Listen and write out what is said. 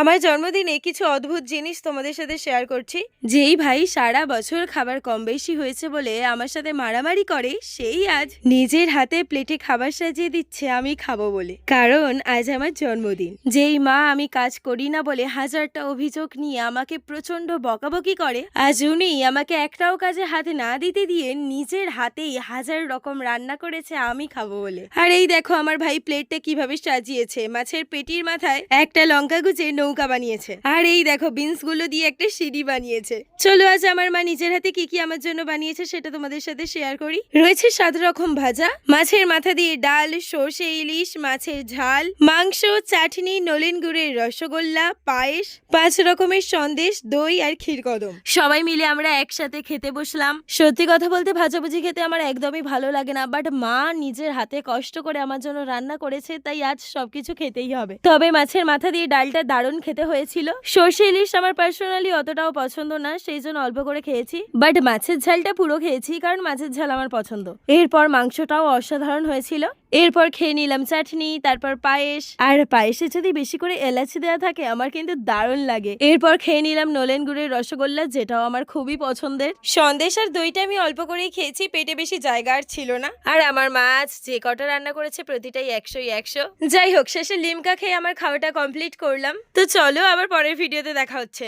আমার জন্মদিনে কিছু অদ্ভুত জিনিস তোমাদের সাথে শেয়ার করছি। যেই ভাই সারা বছর খাবার কম বেশি হয়েছে বলে আমার সাথে মারামারি করে, সেই আজ নিজের হাতে প্লেটে খাবার সাজিয়ে দিচ্ছে আমি খাবো বলে। কারণ আজ আমার জন্মদিন। যেই মা আমি কাজ করি না বলে হাজারটা অভিযোগ নিয়ে আমাকে প্রচন্ড বকাবকি করে, আজ উনি আমাকে একটাও কাজে হাতে না দিতে দিয়ে নিজের হাতেই হাজার রকম রান্না করেছে আমি খাবো বলে। আর এই দেখো আমার ভাই প্লেটটা কিভাবে সাজিয়েছে। মাছের পেটির মাথায় একটা লঙ্কা গুজে নৌকা বানিয়েছে, আর এই দেখো বিনস গুলো দিয়ে একটা সিঁড়ি বানিয়েছে। চলো আজ আমার মা নিজের হাতে কি কি আমার জন্য বানিয়েছে সেটা তোমাদের সাথে শেয়ার করি। রয়েছে 7 রকম ভাজা, মাছের মাথা দিয়ে ডাল, সর্ষে ইলিশ, মাছের ঝাল, মাংস, চাটনি, নলেন গুড়ের রসগোল্লা, পায়েস, 5 রকমের সন্দেশ, দই আর ক্ষীরকদম। সবাই মিলে আমরা একসাথে খেতে বসলাম। সত্যি কথা বলতে ভাজাভুজি খেতে আমার একদমই ভালো লাগে না, বাট মা নিজের হাতে কষ্ট করে আমার জন্য রান্না করেছে, তাই আজ সবকিছু খেতেই হবে। তবে মাছের মাথা দিয়ে ডালটা দারুণ খেতে হয়েছিল। সর্ষে ইলিশ আমার পার্সোনালি অতটাও পছন্দ না, সেই জন্য অল্প করে খেয়েছি, বাট মাছের ঝালটা পুরো খেয়েছি কারণ মাছের ঝাল আমার পছন্দ। এরপর মাংসটাও অসাধারণ হয়েছিল। এরপর খেয়ে নিলাম চাটনি, তারপর পায়েস, আর পায়েসে যদি বেশি করে এলাচি দেওয়া থাকে আমার কিন্তু দারুণ লাগে। এরপর খেয়ে নিলাম নলেন গুড়ের রসগোল্লা, যেটাও আমার খুবই পছন্দের। সন্দেশ আর দইটা আমি অল্প করেই খেয়েছি, পেটে বেশি জায়গা আর ছিল না। আর আমার মা আজ যে কটা রান্না করেছে প্রতিটাই 100ই 100। যাই হোক, শেষে লিমকা খেয়ে আমার খাওয়াটা কমপ্লিট করলাম। তো চলো আবার পরের ভিডিওতে দেখা হচ্ছে।